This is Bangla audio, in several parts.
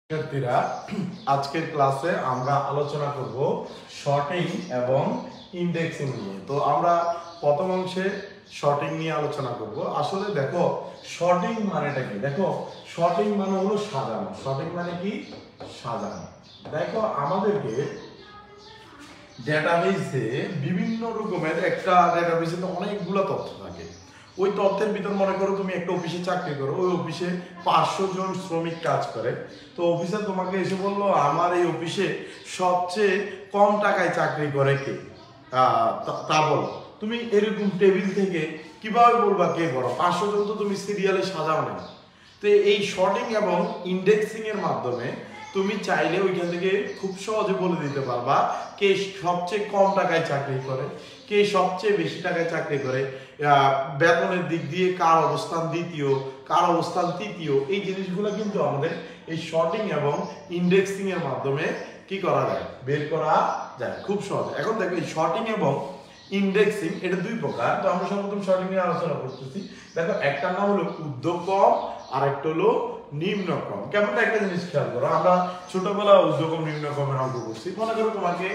শিক্ষার্থীরা আজকের ক্লাসে আমরা আলোচনা করব শর্টিং এবং ইন্ডেক্সিং নিয়ে। তো আমরা প্রথম অংশে শর্টিং নিয়ে আলোচনা করব। আসলে দেখো শর্টিং মানেটা কি? দেখো শর্টিং মানে হলো সাজানো। শর্টিং মানে কি? সাজানো। দেখো আমাদেরকে ডেটাবেসে বিভিন্ন রকমের একটা ডেটাবেসে তো অনেকগুলো তথ্য থাকে। ওই তথ্যের ভিতর মনে করো তুমি একটা অফিসে চাকরি করো, ওই অফিসে 500 জন শ্রমিক কাজ করে। তো অফিসার তোমাকে এসে বললো আমার এই অফিসে সবচেয়ে কম টাকায় চাকরি করে কে, তা বলো। তুমি এরকম টেবিল থেকে কিভাবে বলবা কে বড়? 500 জন তো তুমি সিরিয়ালে সাজাও না। তো এই শর্টিং এবং ইন্ডেক্সিং এর মাধ্যমে তুমি চাইলে ওইখান থেকে খুব সহজে বলে দিতে পারবা কে সবচেয়ে কম টাকায় চাকরি করে, কে সবচেয়ে বেশি টাকায় চাকরি করে, বেতনের দিক দিয়ে কার অবস্থান দ্বিতীয়, কার অবস্থান তৃতীয়। এই জিনিসগুলো কিন্তু আমাদের এই শর্টিং এবং ইন্ডেক্সিং এর মাধ্যমে কি করা যায়? বের করা যায় খুব সহজে। এখন দেখো এই শর্টিং এবং ইন্ডেক্সিং এটা দুই প্রকার। তো আমরা সর্বপ্রথম শর্টিং নিয়ে আলোচনা করতেছি। দেখো একটা নাম হলো ঊর্ধ্বক্রম আর একটা হলো নিম্নক্রম। কেমনটা একটা জিনিস খেয়াল করো, আমরা ছোটবেলা ঊর্ধ্বক্রম নিম্নক্রমের অঙ্ক করছি। মনে করো তোমাকে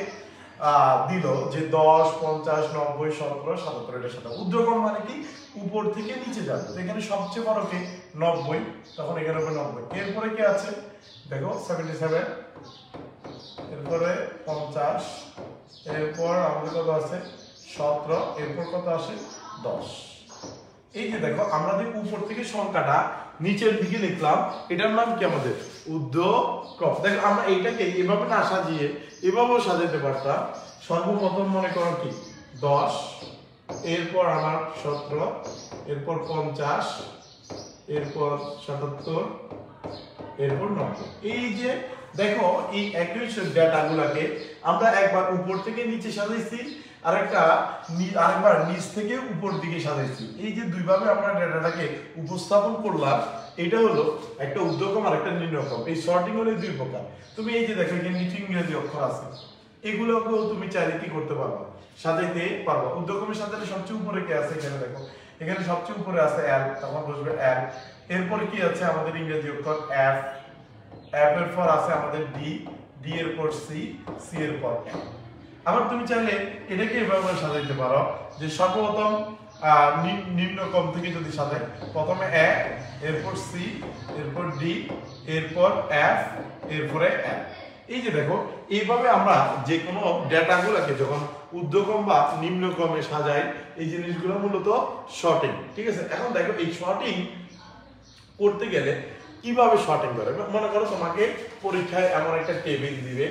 দিল যে 10, 50, 90, 17, 77 এটার সাথে। ঊর্ধ্বক্রম মানে কি? উপর থেকে নিচে যাবে। এখানে সবচেয়ে বড় কে? 90, তখন এখানে হবে 90। এরপরে কি আছে? দেখো 77, এরপরে 50, এরপর আমাদের কত আছে? 17, এরপর কত আসে? 10। এই যে দেখো আমরা যে উপর থেকে সংখ্যাটা নিচের দিকে লিখলাম, এটার নাম কি? আমাদের ঊর্ধ্বক্রম। দেখো আমরা এইটাকে এভাবে না সাজিয়ে এভাবেও সাজাতে পারতাম। সর্বপ্রথম মনে করো কি 10, এরপর আমার 17, এরপর 50, এরপর 77, এরপর 90। এই যে দেখো এই অ্যাকুরেট ডেটাগুলোকে আমরা একবার উপর থেকে নিচে সাজাইছি, আরেকবার নিচ থেকে উপর দিকে সাজাইছি। এই যে দুইভাবে আমরা ডেটাটাকে উপস্থাপন করলাম, এটা হলো একটা ঊর্ধ্বক্রম আর একটা নিম্নক্রম। এই শর্টিং হলো দুই প্রকার। তুমি এই যে দেখো এখানে নিচে ইংরেজি অক্ষর আছে, এগুলোকেও তুমি চাইলে কি করতে পারবা? সাজাইতে পারবা। ঊর্ধ্বক্রমের সাথে সবচেয়ে উপরে কে আছে? এখানে দেখো, এখানে সবচেয়ে উপরে আছে এল, তখন বসবে এল। এরপরে কি আছে? আমাদের ইংরেজি অক্ষর এফ, এফ এর পর আছে আমাদের ডি, ডি এর পর সি, সি এর পর এম। আবার তুমি চাইলে এটাকে এভাবে সাজাইতে পারো যে সর্বপ্রথম নিম্নক্রম থেকে যদি সাজাই, প্রথমে এ, এরপর সি, এরপর ডি, এরপর এফ, এরপরে এম। এই যে দেখো এইভাবে আমরা যে কোনো ডেটাগুলোকে যখন ঊর্ধ্বক্রম বা নিম্নক্রমে সাজাই, এই জিনিসগুলো মূলত শর্টিং। ঠিক আছে? এখন দেখো এই শর্টিং করতে গেলে কিভাবে শর্টিং করে? মনে করো তোমাকে পরীক্ষায় এমন একটা টেবিল দিবে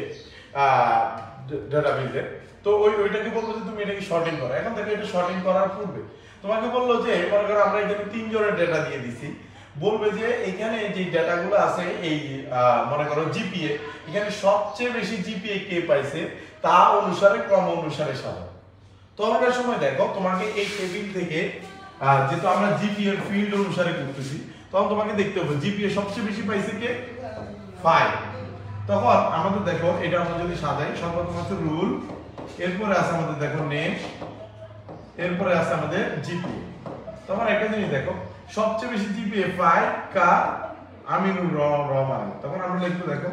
ডেটাবেসে, তো ওইটাকে বলবো যে তুমি এটাকে শর্টিং করো। এখন দেখো এটা শর্টিং করার পূর্বে তোমাকে বললো যে মনে করো আমরা এখানে 3 জনের ডেটা দিয়ে দিছি, বলবে যে এখানে যে ডেটাগুলো আছে এই মনে করো জিপিএ, এখানে সবচেয়ে বেশি জিপিএ কে পাইছে তা অনুসারে ক্রম অনুসারে সাজাও। তখনকার সময় দেখো তোমাকে এই টেবিল থেকে যেহেতু আমরা জিপিএ ফিল্ড অনুসারে করতেছি, তখন তোমাকে দেখতে হবে জিপিএ সবচেয়ে বেশি পাইছে কে? 5। তখন আমাদের দেখো এটা আমরা যদি সাজাই, সর্বপ্রথম আছে রুল, এরপরে আছে আমাদের দেখো নেম, এরপরে আছে আমাদের জিপিএ। তখন একটা জিনিস দেখো সবচেয়ে বেশি জিপিএ 5 কার? আমিনুর রহমান। তখন আমরা লিখবো দেখো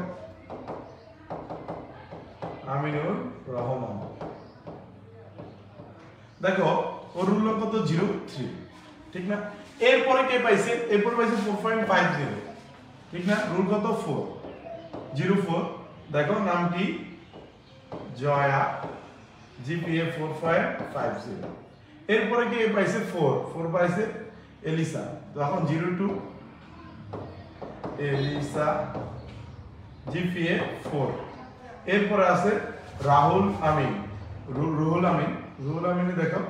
আমিনুর রহমান। দেখো ওর রুল কত? 03, ঠিক না? এরপরে কে পাইছে? এরপরে পাইছে 4.50, ঠিক না? রুল কত? 404। দেখো নাম কি? জয়া, জিপিএ 4.50। এরপরে কে পাইছে? 4 পাইছে এলিসা, তখন 02, এলিসা, জিপিএ 4। এরপরে আছে রাহুল আমিন, রুহুল আমিন, রুহুল আমিনে দেখো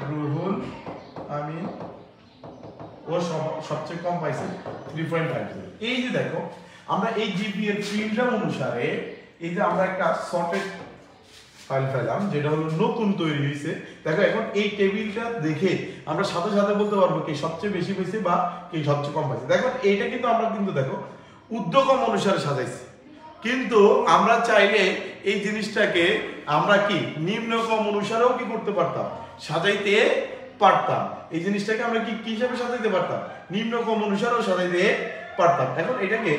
রুহুল আমিন, ও সবচেয়ে কম পাইছে 3.50। এই যে দেখো আমরা এই জিপিএ এর ফিল্ড অনুসারে এই যে আমরা একটা সর্টেড ফাইল পেলাম, যেটা হলো নতুন তৈরি হয়েছে। দেখো এখন এই টেবিলটা দেখে আমরা সাথে সাথে বলতে পারবো কে সবচেয়ে বেশি পাইছে বা কে সবচেয়ে কম পাইছে। দেখো এইটা কিন্তু আমরা কিন্তু দেখো ঊর্ধ্বক্রম অনুসারে সাজাইছি, কিন্তু আমরা চাইলে এই জিনিসটাকে আমরা কি নিম্নক্রম অনুসারেও কি করতে পারতাম? সাজাইতে পারতাম। এই জিনিসটাকে আমরা কি হিসাবে সাজাইতে পারতাম? নিম্নক্রম অনুসারেও সাজাইতে পারতাম। এখন এটাকে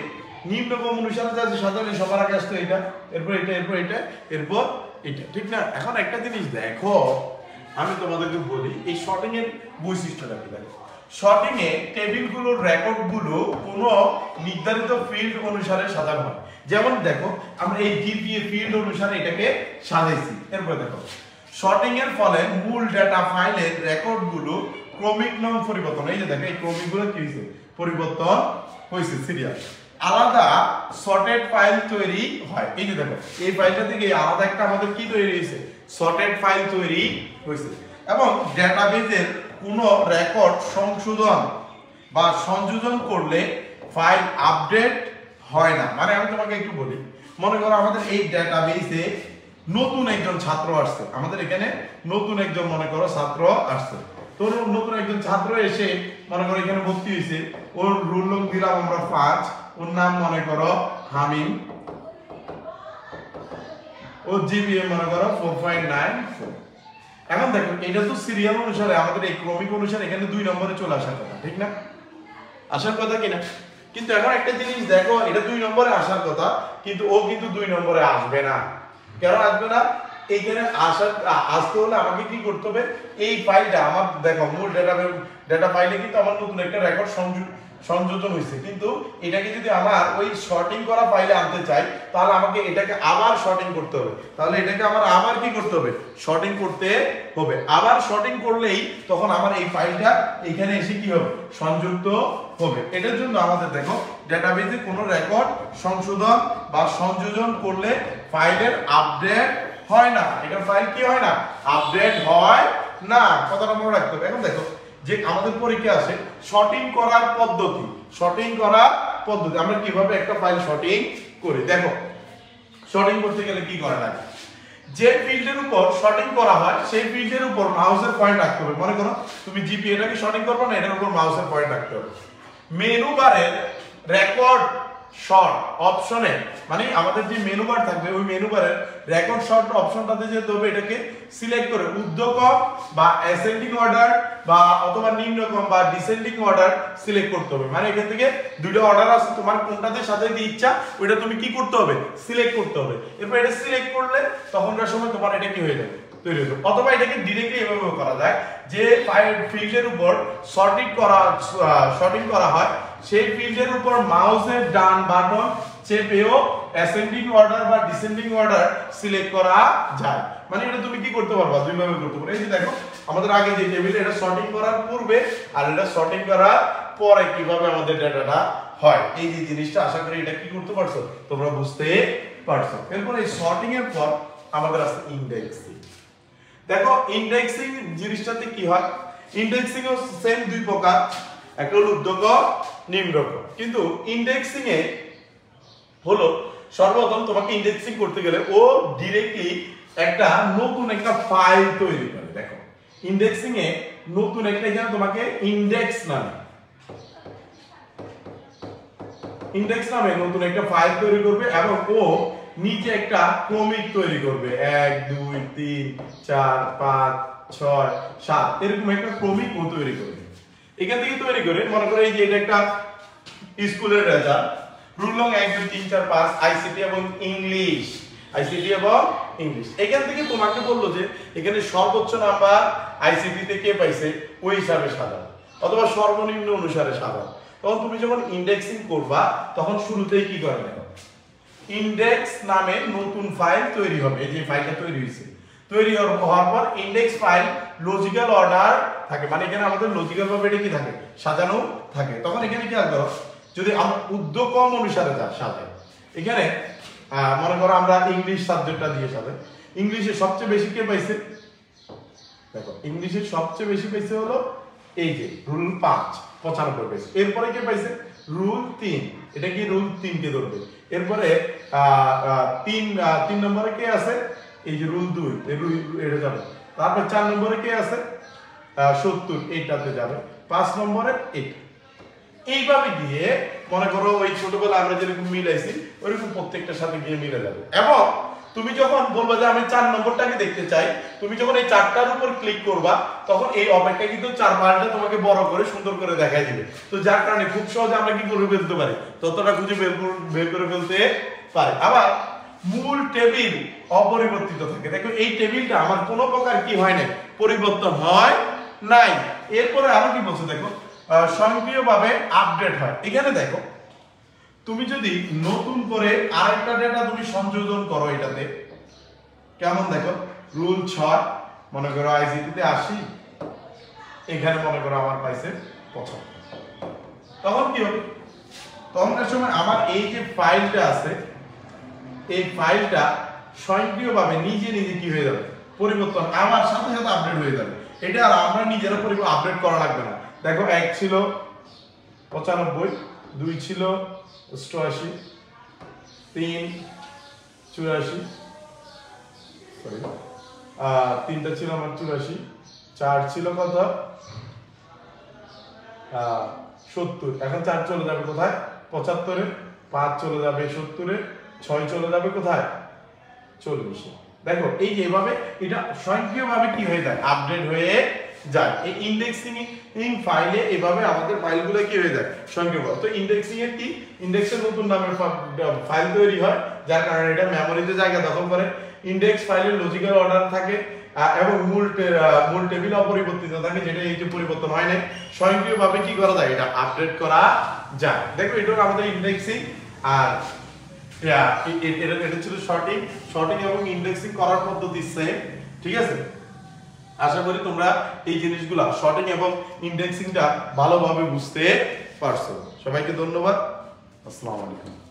নিম্নক্রম অনুসারে যা সাজালে সবার আগে আসতো এটা, এরপর এটা, এরপর এটা, এরপর এটা, ঠিক না? এখন একটা জিনিস দেখো, আমি তোমাদেরকে বলি এই শর্টিং এর বৈশিষ্ট্যটা কি। দেখো শর্টিং এ টেবিলগুলোর রেকর্ডগুলো কোনো নির্ধারিত ফিল্ড অনুসারে সাজানো হয়। যেমন দেখো আমরা এই জিপিএ ফিল্ড অনুসারে এটাকে সাজাইছি। এরপর দেখো শর্টিং এর ফলে মূল ডেটা ফাইলের রেকর্ডগুলো ক্রমিক নাম পরিবর্তন, এই যে দেখো এই ক্রমিকগুলো কি হয়েছে, পরিবর্তন হয়েছে, সিরিয়াল আলাদা সর্টেড ফাইল তৈরি হয়। এই যে দেখো এই ফাইলটা থেকে আলাদা একটা আমাদের কি তৈরি হয়েছে, সর্টেড ফাইল তৈরি হয়েছে। এবং ডেটাবেজের কোনো রেকর্ড সংশোধন বা সংযোজন করলে ফাইল আপডেট হয় না। মানে আমি তোমাকে একটু বলি, মনে করো আমাদের এই ডেটাবেজে নতুন একজন ছাত্র আসছে, আমাদের এখানে নতুন একজন মনে করো ছাত্র আসছে, তো নতুন একজন ছাত্র এসে মনে করো এখানে ভর্তি হয়েছে, ওর রোল নং দিলাম আমরা 5, ওর নাম মনে করো হামিম, ও জিপিএ মনে করো 4.94। এখন দেখো এটা তো সিরিয়াল অনুসারে আমাদের এই ক্রমিক অনুসারে এখানে 2 নম্বরে চলে আসার কথা, ঠিক না? আসার কথা কিনা? কিন্তু এখন একটা জিনিস দেখো, এটা 2 নম্বরে আসার কথা, কিন্তু ও কিন্তু 2 নম্বরে আসবে না। কেন আসবে না? এইখানে আসতে হলে আমাকে কি করতে হবে, এই ফাইলটা আমার দেখো মূল ডেটা ফাইলে কিন্তু আমার নতুন একটা রেকর্ড সংযোজন হয়েছে, কিন্তু এটাকে যদি আমার ওই শর্টিং করা ফাইলে আনতে চাই তাহলে আমাকে এটাকে আবার শর্টিং করতে হবে। তাহলে এটাকে আমার আবার কি করতে হবে, শর্টিং করতে হবে। আবার শর্টিং করলেই তখন আমার এই ফাইলটা এখানে এসে কি হবে, সংযুক্ত হবে। এটার জন্য আমাদের দেখো ডেটাবেজে কোনো রেকর্ড সংশোধন বা সংযোজন করলে ফাইলের আপডেট হয় না। এটা ফাইল কি হয় না, আপডেট হয় না। কথাটা মনে রাখতে হবে। এখন দেখো যে আমাদের পরীক্ষা আসে শর্টিং করার পদ্ধতি, শর্টিং করার পদ্ধতি আমরা কিভাবে একটা ফাইল শর্টিং করি। দেখো শর্টিং করতে গেলে কি করা লাগে, যে ফিল্ডের উপর শর্টিং করা হয় সেই ফিল্ডের উপর মাউসের পয়েন্ট রাখতে হবে। মনে করো তুমি জিপি এটাকে শর্টিং করবে না, এটার উপর মাউসের পয়েন্ট রাখতে হবে। মেনু বারের রেকর্ড শর্ট অপশনে, মানে আমাদের যে মেনু বার থাকবে ওই মেনু বারের রেকর্ড শর্ট অপশনটাতে যেতে হবে, এটাকে সিলেক্ট করে ঊর্ধ্বক্রম বা অ্যাসেন্ডিং অর্ডার বা অথবা নিম্নক্রম বা ডিসেন্ডিং অর্ডার সিলেক্ট করতে হবে। মানে এখান থেকে দুটো অর্ডার আছে, তোমার কোনটাতে সাজাইতে ইচ্ছা ওইটা তুমি কি করতে হবে, সিলেক্ট করতে হবে। এরপর এটা সিলেক্ট করলে তখনকার সময় তোমার এটা কি হয়ে যাবে, তৈরি হবে। অথবা এটাকে ডিরেক্টলি এভাবে করা যায় যে ফিল্ডের উপর শর্টিং করা হয় সেই ফিল্ডের উপর মাউসের ডান বাটন চেপেও অ্যাসেন্ডিং অর্ডার বা ডিসেন্ডিং অর্ডার সিলেক্ট করা যায়। মানে এটা তুমি কি করতে পারবা, দুইভাবে করতে পারো। এই যে দেখো আমাদের আগে যে টেবিলে এটা শর্টিং করার পূর্বে আর এটা শর্টিং করার পরে কিভাবে আমাদের ডেটাটা হয়, এই যে জিনিসটা আশা করি এটা কি করতে পারছো, তোমরা বুঝতে পারছো। এরপর এই শর্টিং এর পর আমাদের আছে ইন্ডেক্সিং। দেখো ইন্ডেক্সিং জিনিসটাতে কি হয়, ইন্ডেক্সিং ও সেম দুই প্রকার, একটা হলো ঊর্ধ্বক্রম নিম্নক্রম। কিন্তু ইন্ডেক্সিং এ হলো সর্বপ্রথম তোমাকে ইন্ডেক্সিং করতে গেলে ও ডিরেক্টলি একটা নতুন একটা ফাইল তৈরি করে। দেখো ইন্ডেক্সিং এ নতুন একটা এখানে তোমাকে ইন্ডেক্স নামে নতুন একটা ফাইল তৈরি করবে এবং ও নিচে একটা ক্রমিক তৈরি করবে, 1 2 3 4 5 6 7 এরকম একটা ক্রমিক ও তৈরি করবে। এখান থেকে তৈরি করে মনে করো এই যে এটা একটা স্কুলের রেজাল্ট, রুল নং 1 2 3 4 5 আইসিটি এবং ইংলিশ, এখান থেকে তোমাকে বললো যে এখানে সর্বোচ্চ নাম্বার আইসিটি তে কে পাইছে ওই হিসাবে সাজাও অথবা সর্বনিম্ন অনুসারে সাজাও। তখন তুমি যখন ইন্ডেক্সিং করবা তখন শুরুতেই কি করে নেবে, ইন্ডেক্স নামে নতুন ফাইল তৈরি হবে। এই যে ফাইলটা তৈরি হয়েছে, তৈরি হওয়ার পর ইন্ডেক্স ফাইল লজিক্যাল অর্ডার থাকে, মানে এখানে আমাদের লজিক্যাল ভাবে এটা কি থাকে, সাজানো থাকে। তখন এখানে কি আসবে, যদি আমরা ঊর্ধ্বক্রম অনুসারে সাজাই, এখানে মনে করো আমরা ইংলিশ সাবজেক্টটা দিয়ে সাজাই, ইংলিশে সবচেয়ে বেশি কে পাইছে, দেখো ইংলিশে সবচেয়ে বেশি পাইছে হলো এই যে রুল 5 95 পাইছে। এরপরে কে পাইছে রুল 3, এটা কি রুল 3 কে ধরবে। এরপরে 3 নম্বরে কে আছে, এই যে রুল 2 এটা যাবে। তারপর 4 নম্বরে কে আছে 70, এইটাতে যাবে। 5 নম্বরে এটা। এইভাবে গিয়ে মনে করো ওই ছোটবেলা আমরা যেরকম মিলাইছি ওইরকম প্রত্যেকটার সাথে গিয়ে মিলে যাবে। এবং তুমি যখন বলবা যে আমি 4 নম্বরটাকে দেখতে চাই, তুমি যখন এই 4টার উপর ক্লিক করবা তখন এই অপেক্ষা কিন্তু 4 মানটা তোমাকে বড় করে সুন্দর করে দেখাই দিবে। তো যার কারণে খুব সহজে আমরা কি করে ফেলতে পারি, ততটা খুঁজে বের করে ফেলতে পারি। আবার মূল টেবিল অপরিবর্তিত থাকে। দেখো এই টেবিলটা আমার কোনো প্রকার কি হয় নাই, পরিবর্তন হয় নাই। এরপরে আরো কি বলছে দেখো, স্বয়ংক্রিয়ভাবে আপডেট হয়। এখানে দেখো তুমি যদি নতুন করে আরেকটা ডেটা তুমি সংযোজন করো এটাতে, কেমন দেখো, রুল 6 মনে করো আইসিটি তে 80, এখানে মনে করো আমার পাইছে 75। তখন কি হবে, তখনকার সময় আমার এই যে ফাইলটা আছে, এই ফাইলটা স্বয়ংক্রিয়ভাবে নিজে নিজে কি হয়ে যাবে, পরিবর্তন আমার সাথে সাথে আপডেট হয়ে যাবে। এটা আর আমরা নিজেরা আপডেট করা লাগবে না। দেখো 1 ছিল 95, 2 ছিল 88, 3 84, সরি 3টা ছিল আমার 84, 4 ছিল কত 70। এখন 4 চলে যাবে কোথায়, 75 এ, 5 চলে যাবে 70 এ, 6 চলে যাবে কোথায় 40 এ। দেখো এই যে এভাবে এটা স্বয়ংক্রিয়ভাবে কি হয়ে যায়, আপডেট হয়ে যায়। এই ইনডেক্সিং ফাইলে এভাবে আমাদের ফাইলগুলো কি হয়ে যায়, স্বয়ংক্রিয়ভাবে। তো ইনডেক্সিং এর কি, ইনডেক্সের নতুন নামের ফাইল তৈরি হয়, যার কারণে এটা মেমোরিতে জায়গা দখল করে। ইনডেক্স ফাইলের লজিক্যাল অর্ডার থাকে এবং মূল টেবিল অপরিবর্তিত থাকে, যেটা এই যে পরিবর্তন হয় না, স্বয়ংক্রিয়ভাবে কি করা যায়, এটা আপডেট করা যায়। দেখো এটা আমাদের ইনডেক্সিং। আর এটা ছিল শর্টিং এবং ইনডেক্সিং করার পদ্ধতি সেম, ঠিক আছে। আশা করি তোমরা এই জিনিসগুলা শর্টিং এবং ইনডেক্সিংটা ভালোভাবে বুঝতে পারছো। সবাইকে ধন্যবাদ, আসসালামু আলাইকুম।